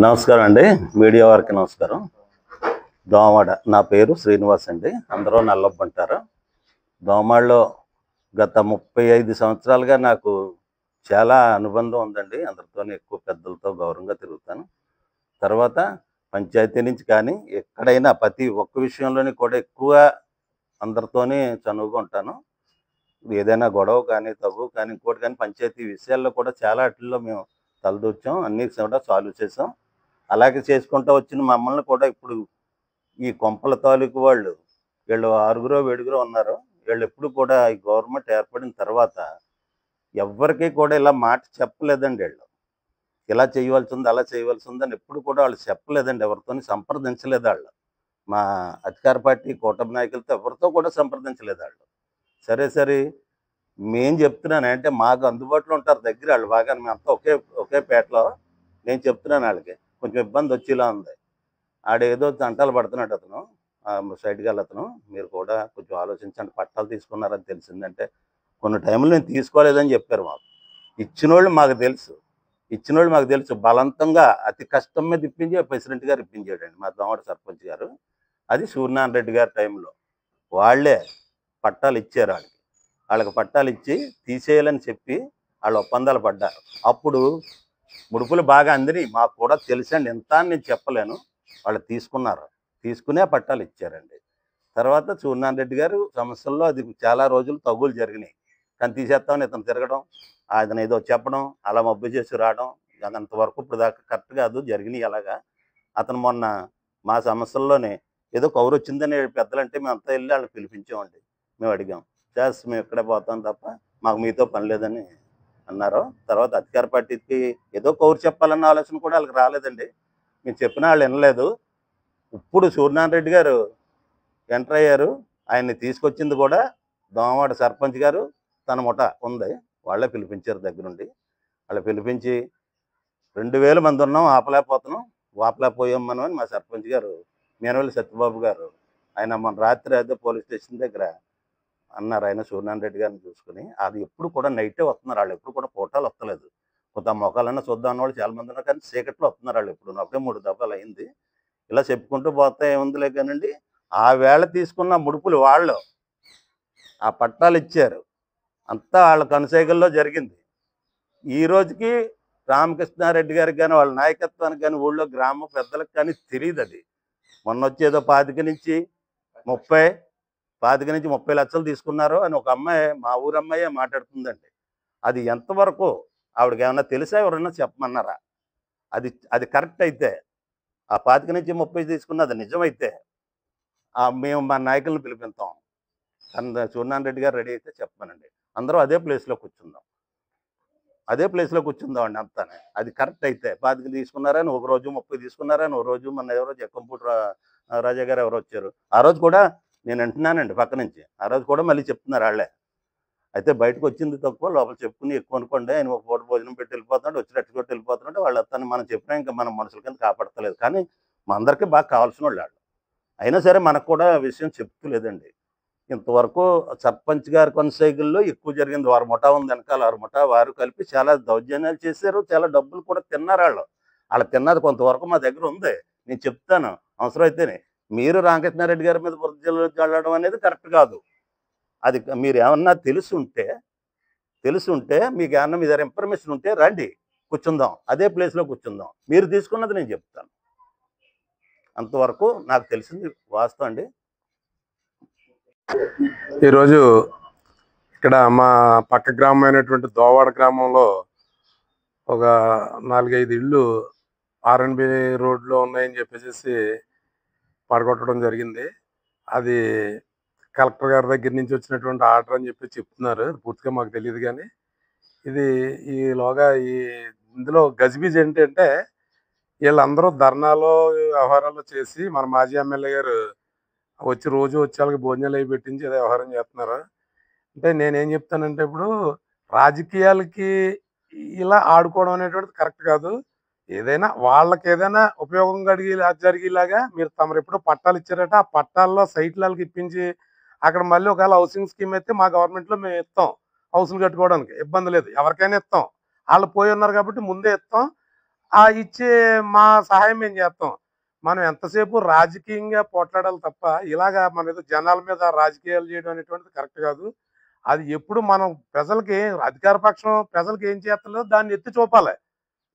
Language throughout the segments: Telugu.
నమస్కారం అండి. మీడియా వారికి నమస్కారం. దోమవాడ నా పేరు శ్రీనివాస్ అండి. అందరూ నల్లొప్ప అంటారు. దోమవాడలో గత 35 సంవత్సరాలుగా నాకు చాలా అనుబంధం ఉందండి. అందరితోని ఎక్కువ పెద్దలతో గౌరవంగా తిరుగుతాను. తర్వాత పంచాయతీ నుంచి కానీ ఎక్కడైనా ప్రతి ఒక్క విషయంలోని కూడా ఎక్కువ అందరితోని చనువుగా ఉంటాను. ఏదైనా గొడవ కానీ, తగువ కానీ, ఇంకోటి కానీ పంచాయతీ విషయాల్లో కూడా చాలా ఆటిల్లో మేము తలదూర్చాం. అన్నీ కూడా సాల్వ్ చేసాం. అలాగే చేసుకుంటూ వచ్చిన మమ్మల్ని కూడా ఇప్పుడు ఈ కొంపల తాలూకు వాళ్ళు వీళ్ళు ఆరుగురో ఏడుగురో ఉన్నారు. వీళ్ళు ఎప్పుడు కూడా ఈ గవర్నమెంట్ ఏర్పడిన తర్వాత ఎవ్వరికీ కూడా ఇలా మాట చెప్పలేదండి వీళ్ళు. ఇలా చేయవలసి ఉంది, అలా చేయవలసి ఉందని ఎప్పుడు కూడా వాళ్ళు చెప్పలేదండి. ఎవరితోని సంప్రదించలేదు వాళ్ళు. మా అధికార పార్టీ కూటమి నాయకులతో ఎవరితో కూడా సంప్రదించలేదు వాళ్ళు. సరే మేం చెప్తున్నాను అంటే మాకు అందుబాటులో ఉంటారు దగ్గర వాళ్ళు బాగానే. మేమంతా ఒకే పేటలో. నేను చెప్తున్నాను వాళ్ళకి కొంచెం ఇబ్బంది వచ్చేలా ఉంది. ఆడేదో తంటాలు పడుతున్నాడు అతను. సైడ్‌కి వెళ్ళతను. మీరు కూడా కొంచెం ఆలోచించండి. పట్టాలు తీసుకున్నారని తెలిసిందంటే, కొన్ని టైంలో నేను తీసుకోలేదని చెప్పారు మాకు. ఇచ్చినోళ్ళు మాకు తెలుసు. బలవంతంగా అతి కష్టం మీద ఇప్పించి ప్రెసిడెంట్ గారు ఇప్పించాడండి మా దోమవాడ సర్పంచ్ గారు. అది సూర్యనారాయణ రెడ్డి గారి టైంలో. వాళ్ళే పట్టాలు ఇచ్చారు ఆళ్ళకి. ఆళ్ళకి పట్టాలు ఇచ్చి తీసేయాలని చెప్పి ఆళ్ళు ఒప్పందాలు పడ్డారు. అప్పుడు ముడుపులు బాగా అందినియి. మాకు కూడా తెలుసండి. ఎంత అని నేను చెప్పలేను. వాళ్ళు తీసుకున్నారు. తీసుకునే పట్టాలు ఇచ్చారండి. తర్వాత సూర్యనారాయణ రెడ్డి గారు సమస్యల్లో అది చాలా రోజులు తగువులు జరిగినాయి. కానీ తీసేస్తామని ఇతను తిరగడం, అతను ఏదో చెప్పడం, అలా మబ్బు చేసి రావడం, అదంతవరకు ఇప్పుడు దాకా కరెక్ట్ కాదు. జరిగినాయి అలాగా. అతను మొన్న మా సమస్యల్లోనే ఏదో కౌరొచ్చిందని పెద్దలంటే మేమంతా వెళ్ళి వాళ్ళని పిలిపించామండి. మేము అడిగాం. మేము ఇక్కడే పోతాం తప్ప మాకు మీతో పని లేదని అన్నారు. తర్వాత అధికార పార్టీకి ఏదో కౌరు చెప్పాలన్న ఆలోచన కూడా వాళ్ళకి రాలేదండి. మేము చెప్పినా వాళ్ళు వినలేదు. ఇప్పుడు సూర్యనారాయణ రెడ్డి గారు ఎంటర్ అయ్యారు. ఆయన్ని తీసుకొచ్చింది కూడా దోమవాడ సర్పంచ్ గారు తన ముఠ ఉంది. వాళ్ళే పిలిపించారు దగ్గరుండి. వాళ్ళు పిలిపించి 2000 మంది ఉన్నాం, ఆపలేకపోతున్నాం, ఆపలేకపోయాం మనం అని మా సర్పంచ్ గారు మేనవల్లి సత్యబాబు గారు ఆయన మొన్న రాత్రి అదే పోలీస్ స్టేషన్ దగ్గర అన్నారు. ఆయన సూర్యనారాయణ రెడ్డి గారిని చూసుకుని. అది ఎప్పుడు కూడా నైటే వస్తున్నారు. వాళ్ళు ఎప్పుడు కూడా పూటలు వస్తలేదు. కొంత మొఖాలన్నా చూద్దాం అన్నవాళ్ళు చాలా మంది ఉన్నారు. కానీ చీకట్లో వస్తున్నారు వాళ్ళు ఎప్పుడు. అప్పుడే 3 దఫాలు అయింది. ఇలా చెప్పుకుంటూ పోతే ఏముందిలే కానండి. ఆ వేళ తీసుకున్న ముడుపులు వాళ్ళు ఆ పట్టాలు ఇచ్చారు. అంతా వాళ్ళ కనుసైగల్లో జరిగింది. ఈ రోజుకి రామకృష్ణారెడ్డి గారికి కానీ వాళ్ళ నాయకత్వానికి కానీ ఊళ్ళో గ్రామ పెద్దలకు కానీ తెలియదు అది. మొన్నొచ్చేదో 25 నుంచి 30 25 నుంచి 30 లక్షలు తీసుకున్నారు అని ఒక అమ్మాయి మా ఊరు అమ్మాయే మాట్లాడుతుందండి. అది ఎంతవరకు ఆవిడకి ఏమన్నా తెలుసా? ఎవరైనా చెప్పమన్నారా? అది అది కరెక్ట్ అయితే ఆ 25 నుంచి 30 తీసుకున్నది నిజమైతే మేము మా నాయకులను పిలిపిస్తాం. సూర్యనారాయణ రెడ్డి గారు రెడీ అయితే చెప్పమనండి. అందరూ అదే ప్లేస్‌లో కూర్చుందాం. అదే ప్లేస్‌లో కూర్చుందామండి అంతాను. అది కరెక్ట్ అయితే 25 తీసుకున్నారని ఒకరోజు, 30 తీసుకున్నారని ఓ రోజు, మొన్న ఎవరో జక్కంపూడి రాజా గారు ఎవరో వచ్చారు. ఆ రోజు కూడా నేను వింటున్నానండి పక్క నుంచి. ఆ రోజు కూడా మళ్ళీ చెప్తున్నారు ఆళ్ళే. అయితే బయటకొచ్చింది తక్కువ, లోపల చెప్పుకుని ఎక్కువ అనుకోండి. ఆయన ఒక పూట భోజనం పెట్టి వెళ్ళిపోతున్నాడు. వచ్చి రెచ్చగొట్టి కొట్టి వెళ్ళిపోతున్నాడు. వాళ్ళు అతన్ని మనం చెప్పినా ఇంకా మనం మనుషుల కింద కాపాడతలేదు. కానీ మనందరికీ బాగా కావాల్సినోళ్ళు ఆళ్ళు. అయినా సరే మనకు కూడా విషయం చెప్తలేదండి. ఇంతవరకు సర్పంచ్ గారి కొనసాగిల్లో ఎక్కువ జరిగింది. వారి ముఠా ఉంది వెనకాల. ఆరు ముఠా వారు కలిపి చాలా దౌర్జన్యాలు చేశారు. చాలా డబ్బులు కూడా తిన్నారాళ్ళు. ఆళ్ళు తిన్నది కొంతవరకు మా దగ్గర ఉంది. నేను చెప్తాను అవసరమైతేనే. మీరు రామకృష్ణారెడ్డి గారి మీద బురద జల్లడం అనేది కరెక్ట్ కాదు. అది మీరేమన్నా తెలుసుంటే మీకేమన్నా మీ దగ్గర ఇన్ఫర్మేషన్ ఉంటే రండి. కూర్చుందాం. అదే ప్లేస్‌లో కూర్చుందాం. మీరు తీసుకున్నది నేను చెప్తాను. అంతవరకు నాకు తెలిసింది వాస్తవం అండి. ఈరోజు ఇక్కడ మా పక్క గ్రామమైనటువంటి దోవాడ గ్రామంలో ఒక 4-5 ఇళ్ళు ఆర్ఎన్బి రోడ్లో ఉన్నాయని చెప్పేసి పడగొట్టడం జరిగింది. అది కలెక్టర్ గారి దగ్గర నుంచి వచ్చినటువంటి ఆర్డర్ అని చెప్పి చెప్తున్నారు. పూర్తిగా మాకు తెలియదు. కానీ ఇది ఈలోగా ఇందులో గజిబిజి ఏంటంటే వీళ్ళందరూ ధర్నాలో వ్యవహారాలు చేసి మన మాజీ ఎమ్మెల్యే గారు రోజు వచ్చి వాళ్ళకి భోజనాలు అవి పెట్టించి ఏదో వ్యవహారం చేస్తున్నారు. అంటే నేనేం చెప్తానంటే ఇప్పుడు రాజకీయాలకి ఇలా ఆడుకోవడం అనేటువంటిది కరెక్ట్ కాదు. ఏదైనా వాళ్ళకి ఏదైనా ఉపయోగం జరిగేలాగా మీరు తమరు ఎప్పుడో పట్టాలు ఇచ్చారట. ఆ పట్టాల్లో సైట్లు వాళ్ళకి ఇప్పించి అక్కడ మళ్ళీ ఒకవేళ హౌసింగ్ స్కీమ్ అయితే మా గవర్నమెంట్లో మేము ఇస్తాం. హౌస్లు కట్టుకోవడానికి ఇబ్బంది లేదు. ఎవరికైనా ఇస్తాం. వాళ్ళు పోయి ఉన్నారు కాబట్టి ముందే ఇస్తాం. ఆ ఇచ్చే మా సహాయం మేము చేస్తాం. మనం ఎంతసేపు రాజకీయంగా పోట్లాడాలి తప్ప, ఇలాగా మన ఏదో జనాల మీద రాజకీయాలు చేయడం అనేటువంటిది కరెక్ట్ కాదు. అది ఎప్పుడు మనం ప్రజలకి అధికార పక్షం ప్రజలకి ఏం చేస్తలేదో దాన్ని ఎత్తి చూపాలి.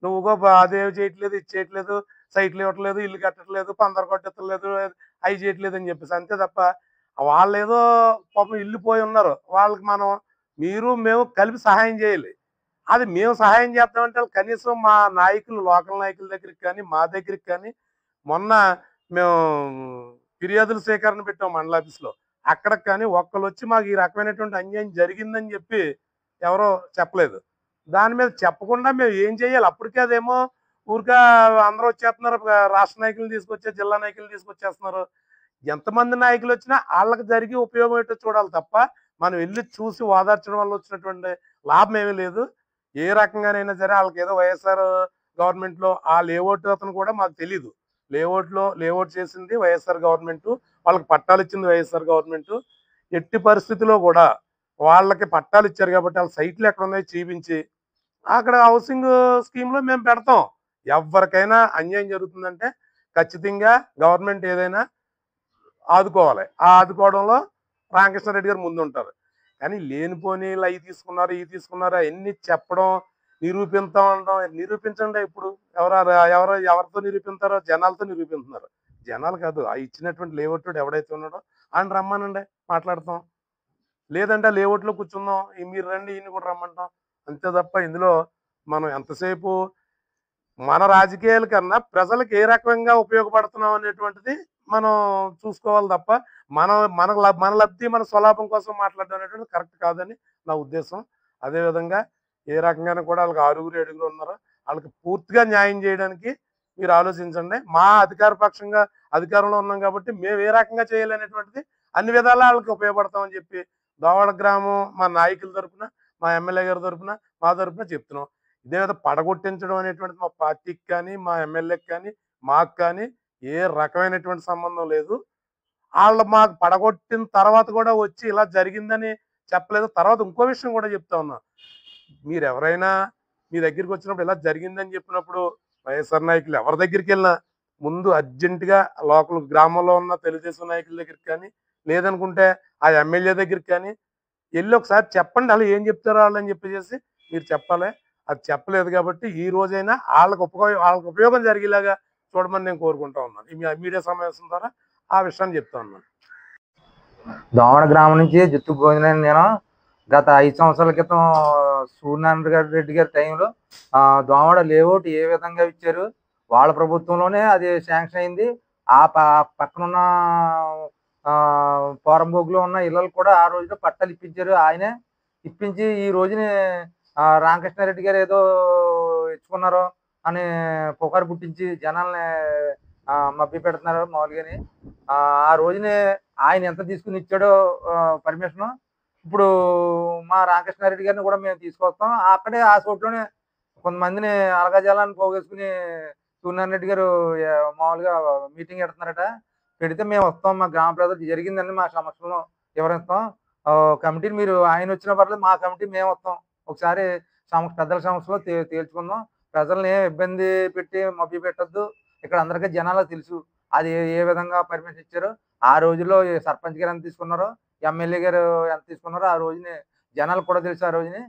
నువ్వు అదేమి చేయట్లేదు, ఇది చేయట్లేదు, సైట్లు ఇవ్వట్లేదు, ఇల్లు కట్టట్లేదు, పందరు కొట్టట్లేదు, అవి చేయట్లేదు అని చెప్పేసి. అంతే తప్ప వాళ్ళేదో పాపం ఇల్లు పోయి ఉన్నారు. వాళ్ళకి మనం మీరు మేము కలిపి సహాయం చేయాలి. అది మేము సహాయం చేద్దామంటే ఆళ్ళు కనీసం మా నాయకులు, లోకల్ నాయకుల దగ్గరికి కానీ, మా దగ్గరికి కానీ మొన్న మేము ఫిర్యాదుల సేకరణ పెట్టాం మండల ఆఫీస్‌లో. అక్కడికి కానీ ఒక్కళ్ళొచ్చి మాకు ఈ రకమైనటువంటి అన్యాయం జరిగిందని చెప్పి ఎవరో చెప్పలేదు. దాని మీద చెప్పకుండా మేము ఏం చేయాలి? అప్పటికే అదేమో ఊరికే అందరూ వచ్చేస్తున్నారు. రాష్ట్ర నాయకుల్ని తీసుకొచ్చి, జిల్లా నాయకుల్ని తీసుకొచ్చేస్తున్నారు. ఎంతమంది నాయకులొచ్చినా ఆళ్ళకి జరిగే ఉపయోగం ఏంటో చూడాలి తప్ప, మనం వెళ్లి చూసి ఓదార్చడం వల్ల వచ్చినటువంటి లాభం ఏమీ లేదు. ఏ రకంగానైనా సరే ఆళ్ళకేదో వైఎస్ఆర్ గవర్నమెంట్‌లో ఆ లేఅవుట్ అతను కూడా మాకు తెలీదు. లేఅవుట్ చేసింది వైఎస్ఆర్ గవర్నమెంటు. వాళ్ళకి పట్టాలిచ్చింది వైఎస్ఆర్ గవర్నమెంటు. ఎట్టి పరిస్థితిలో కూడా వాళ్ళకి పట్టాలిచ్చారు కాబట్టి ఆళ్ళ సైట్లు ఎక్కడున్నాయో చూపించి, అక్కడ హౌసింగ్ స్కీమ్‌లో మేము పెడతాం. ఎవ్వరికైనా అన్యాయం జరుగుతుందంటే ఖచ్చితంగా గవర్నమెంట్ ఏదైనా ఆదుకోవాలి. ఆ ఆదుకోవడంలో రామకృష్ణారెడ్డి గారు ముందుంటారు. కానీ లేనిపోనిలు అయి తీసుకున్నారు, ఇయి తీసుకున్నారు అయన్నీ చెప్పడం, నిరూపిద్దాం అనడం. నిరూపించండి ఇప్పుడు. ఎవరితో నిరూపిస్తారో జనాలతో నిరూపిస్తున్నారు. జనాలు కాదు. ఆ ఇచ్చినటువంటి లేఅవుటోడు ఎవడైతే ఉన్నాడో ఆడిని రమ్మనండి మాట్లాడతాం. లేదంటే ఆ లేఅవుట్‌లో కూర్చుందాం. మీరు రండి ఈయన్ని కూడా రమ్మంటాం. అంతే తప్ప ఇందులో మనం ఎంతసేపు మన రాజకీయాల కన్నా ప్రజలకు ఏ రకంగా ఉపయోగపడుతున్నాం అనేటువంటిది మనం చూసుకోవాలి తప్ప మన లబ్ధి మన స్వలాభం కోసం మాట్లాడడం అనేటువంటిది కరెక్ట్ కాదని నా ఉద్దేశం. అదేవిధంగా ఏ రకంగానూ కూడా వాళ్ళకి ఆరుగురు ఏడుగురు ఉన్నారో వాళ్ళకి పూర్తిగా న్యాయం చేయడానికి మీరు ఆలోచించండి. మా అధికార పక్షంగా అధికారంలో ఉన్నాం కాబట్టి మేము ఏ రకంగా చేయాలనేటువంటిది అన్ని విధాలా వాళ్ళకి ఉపయోగపడతామని చెప్పి దోవడ గ్రామం మా నాయకుల తరపున, మా ఎమ్మెల్యే గారి తరపున, మా తరపున చెప్తున్నాం. ఇదే విధంగా పడగొట్టించడం అనేటువంటిది మా పార్టీకి కానీ, మా ఎమ్మెల్యేకి కానీ, మాకు కానీ ఏ రకమైనటువంటి సంబంధం లేదు. ఆళ్ళు మాకు పడగొట్టిన తర్వాత కూడా వచ్చి ఇలా జరిగిందని చెప్పలేదు. తర్వాత ఇంకో విషయం కూడా చెప్తా ఉన్నా. మీరెవరైనా మీ దగ్గరికొచ్చినప్పుడు ఇలా జరిగిందని చెప్పినప్పుడు వైఎస్ఆర్ నాయకులు ఎవరి దగ్గరికెళ్ళినా ముందు అర్జెంట్‌గా లోకల్ గ్రామంలో ఉన్న తెలుగుదేశం నాయకుల దగ్గరికి కానీ, లేదనుకుంటే ఆ ఎమ్మెల్యే దగ్గరికి కానీ ఎళ్లి ఒకసారి చెప్పండి. ఆళ్ళు ఏం చెప్తారో ఆళ్ళని చెప్పేసేసి మీరు చెప్పాలి. అది చెప్పలేదు కాబట్టి ఈ రోజైనా ఆళ్ళకి ఉపయోగం జరిగేలాగా చూడమని నేను కోరుకుంటా ఉన్నాను. ఈ మీడియా సమావేశం ద్వారా ఆ విషయాన్ని చెప్తా ఉన్నాను. దోమడ గ్రామం నుంచి జుత్తు గోవిందని నేను గత 5 సంవత్సరాల క్రితం సూర్యనారాయణ రెడ్డి గారి టైంలో దోమడ లేఅవుట్ ఏ విధంగా ఇచ్చారు, వాళ్ళ ప్రభుత్వంలోనే అది శాంక్షన్ అయింది. పక్కనున్న పోరంబోగులో ఉన్న ఇళ్ళకు కూడా ఆ రోజులో పట్టాలు ఇప్పించారు. ఆయనే ఇప్పించి ఈ రోజుని రామకృష్ణారెడ్డి గారు ఏదో ఇచ్చుకున్నారో అని పుకారు పుట్టించి జనాల్ని మభ్య పెడుతున్నారు మామూలుగాని. ఆ రోజునే ఆయన ఎంత తీసుకుని ఇచ్చాడో పర్మిషన్, ఇప్పుడు మా రామకృష్ణారెడ్డి గారిని కూడా మేము తీసుకొస్తాం. అక్కడే ఆ చోట్లోనే కొంతమందిని అలగజాలాన్ని పోగేసుకుని సూర్యనారాయణ రెడ్డి గారు మామూలుగా మీటింగ్ పెడుతున్నారట. పెడితే మేము వస్తాం, మా గ్రామ ప్రజలు జరిగిందని మా సమక్షంలో వివరిస్తాం. కమిటీని మీరు ఆయన వచ్చిన పర్లేదు, మా కమిటీ మేము వస్తాం. ఒకసారి పెద్దల సమస్యలో తేల్చుకుందాం. ప్రజల్ని ఏం ఇబ్బంది పెట్టి మభ్య పెట్టద్దు. ఇక్కడ అందరికీ జనాలకు తెలుసు అది ఏ విధంగా పర్మిషన్ ఇచ్చారో. ఆ రోజుల్లో సర్పంచ్ గారు ఎంత తీసుకున్నారో, ఎమ్మెల్యే గారు ఎంత తీసుకున్నారో ఆ రోజుని జనాలకు కూడా తెలుసు. ఆ రోజుని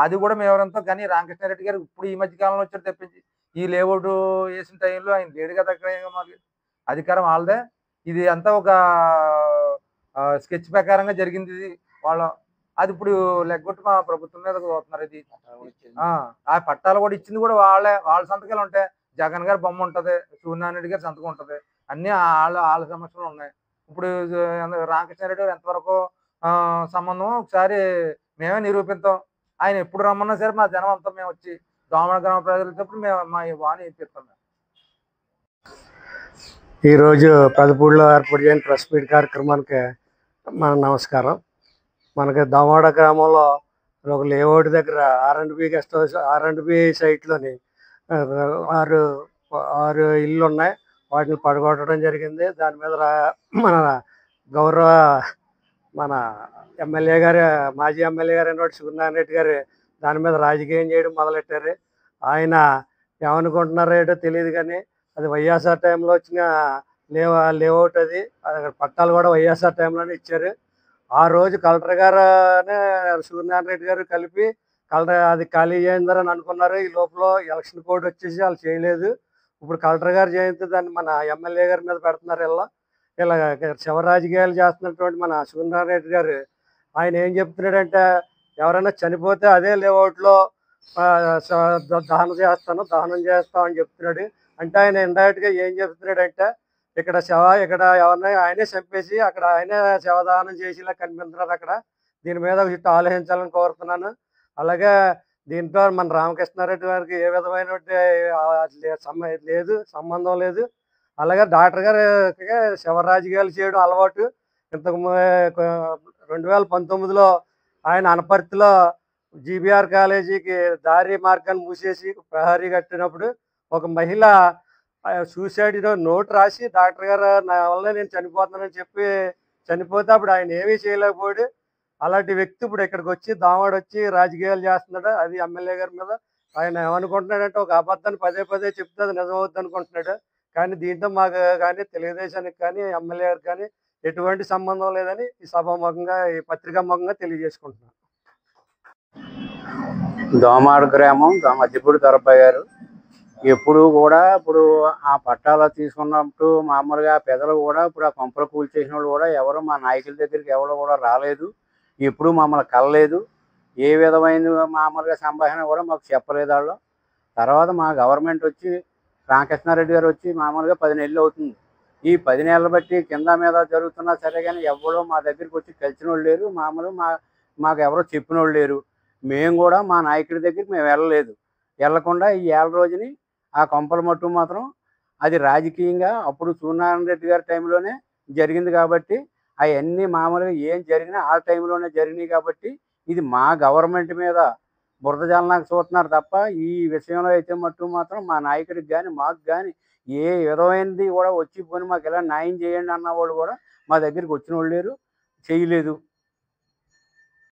అది కూడా మేము ఎవరంతా. కానీ రామకృష్ణారెడ్డి గారు ఇప్పుడు ఈ మధ్య కాలంలో వచ్చారు తప్పించి ఈ లేఅవుట్ వేసిన టైంలో ఆయన లేడు కదా. అక్కడ మాకు అధికారం వాళ్ళదే. ఇది అంతా ఒక స్కెచ్ ప్రకారంగా జరిగింది ఇది వాళ్ళ. అది ఇప్పుడు లెగ్గొట్టి మా ప్రభుత్వం మీద పోతున్నారు. ఇది ఆ పట్టాలు కూడా ఇచ్చింది కూడా వాళ్ళ సంతకాలు ఉంటాయి. జగన్ గారి బొమ్మ ఉంటది, సూర్యనారాయణ రెడ్డి గారి సంతకం ఉంటది. అన్ని వాళ్ళ సమస్యలు ఉన్నాయి. ఇప్పుడు రామకృష్ణారెడ్డి గారు ఎంతవరకు సంబంధం ఒకసారి మేమే నిరూపిస్తాం. ఆయన ఎప్పుడు రమ్మన్నా సరే మా జనం అంతా మేము వచ్చి దోమడ గ్రామ ప్రజలప్పుడు మేము మా వాణి ఇప్పిస్తాం. ఈరోజు పెదపూడిలో ఏర్పాటు చేయని ప్రెస్ మీట్ కార్యక్రమానికి మన నమస్కారం. మనకి దోమడ గ్రామంలో ఒక లేఅవుట్ దగ్గర R&B గెస్ట్ హౌస్, R&B సైట్లోని 6 ఇళ్ళు ఉన్నాయి. వాటిని పడగొట్టడం జరిగింది. దాని మీద మన ఎమ్మెల్యే గారు, మాజీ ఎమ్మెల్యే గారు అయినటువంటి సూర్యనారాయణ రెడ్డి గారు దాని మీద రాజకీయం చేయడం మొదలెట్టారు. ఆయన ఏమనుకుంటున్నారో ఏటో తెలియదు కానీ అది వైఎస్ఆర్ టైంలో వచ్చిన లేఅవుట్ అది పట్టాలు కూడా వైఎస్ఆర్ టైంలోనే ఇచ్చారు. ఆ రోజు కలెక్టర్ గారు సూర్యనారాయణ రెడ్డి గారు కలిపి కలెక్టర్ అది ఖాళీ చేయిందని అనుకున్నారు. ఈ లోపల ఎలక్షన్ కోడ్ వచ్చేసి వాళ్ళు చేయలేదు. ఇప్పుడు కలెక్టర్ గారు చేయితే దాన్ని మన ఎమ్మెల్యే గారి మీద పెడుతున్నారు. ఇలా శవ రాజకీయాలు చేస్తున్నటువంటి మన సూర్యనారాయణ రెడ్డి గారు ఆయన ఏం చెప్తున్నాడంటే ఎవరైనా చనిపోతే అదే లేఅవుట్లో దహనం చేస్తాం అని చెప్తున్నాడు. అంటే ఆయన ఇండైరెక్ట్గా ఏం చెప్తున్నాడంటే ఇక్కడ ఎవరినైనా ఆయనే చంపేసి అక్కడ ఆయనే శవదానం చేసేలా కనిపిస్తున్నారు. అక్కడ దీని మీద ఒక చుట్టూ ఆలోచించాలని కోరుతున్నాను. అలాగే దీంట్లో మన రామకృష్ణారెడ్డి గారికి ఏ విధమైన సంబంధం లేదు. అలాగే డాక్టర్ గారికి శవ రాజకీయాలు చేయడం అలవాటు. ఇంతకు 2019లో ఆయన అనపర్తిలో జీబీఆర్ కాలేజీకి దారి మార్గాన్ని మూసేసి ప్రహరీ కట్టినప్పుడు ఒక మహిళ సూసైడ్ నోట్ రాసి డాక్టర్ గారు నా వల్ల నేను చనిపోతున్నానని చెప్పి చనిపోతే అప్పుడు ఆయన ఏమీ చేయలేకపోయాడు. అలాంటి వ్యక్తి ఇప్పుడు ఇక్కడికి వచ్చి దావాడు వచ్చి రాజకీయాలు చేస్తున్నాడు. అది ఎమ్మెల్యే గారి మీద ఆయన ఏమనుకుంటున్నాడంటే ఒక అబద్ధాన్ని పదే చెప్తే అది నిజమవుద్ది అనుకుంటున్నాడు. కానీ దీంట్లో మాకు కానీ తెలుగుదేశానికి కానీ ఎమ్మెల్యే గారికి కానీ ఎటువంటి సంబంధం లేదని ఈ సభాముఖంగా ఈ పత్రికాముఖంగా తెలియజేసుకుంటున్నాను. దోమాడ గ్రామం మధ్యపూడి దొరబాయి గారు ఎప్పుడు కూడా ఇప్పుడు ఆ పట్టాలు తీసుకున్నప్పుడు మామూలుగా పెద్దలు కూడా ఇప్పుడు ఆ కొంపలు కూల్చేసిన వాళ్ళు కూడా ఎవరు మా నాయకుల దగ్గరికి ఎవరు కూడా రాలేదు. ఎప్పుడు మమ్మల్ని కలలేదు. ఏ విధమైన మామూలుగా సంభాషణ కూడా మాకు చెప్పలేదు వాళ్ళు. తర్వాత మా గవర్నమెంట్ వచ్చి రామకృష్ణారెడ్డి గారు వచ్చి మామూలుగా 10 నెలలు అవుతుంది. ఈ 10 నెలలు బట్టి కింద మీద జరుగుతున్నా సరే కానీ ఎవరో మా దగ్గరికి వచ్చి కలిసిన వాళ్ళు లేరు. మాకు ఎవరో చెప్పిన వాళ్ళు లేరు. మేము కూడా మా నాయకుడి దగ్గరికి మేము వెళ్ళలేదు. వెళ్ళకుండా ఈ 7 రోజుని ఆ కొంపల మట్టు మాత్రం అది రాజకీయంగా అప్పుడు సూర్యనారాయణ రెడ్డి గారి టైంలోనే జరిగింది కాబట్టి అవన్నీ మామూలుగా ఏం జరిగినా ఆ టైంలోనే జరిగినాయి కాబట్టి ఇది మా గవర్నమెంట్ మీద బురద జల్లనాకు చూస్తున్నారు తప్ప ఈ విషయంలో అయితే మట్టు మాత్రం మా నాయకుడికి కానీ మాకు కానీ ఏ విధమైనది కూడా వచ్చి పోని మాకు ఎలా న్యాయం చేయండి అన్న వాళ్ళు కూడా మా దగ్గరికి వచ్చిన వాళ్ళు లేరు, చేయలేదు.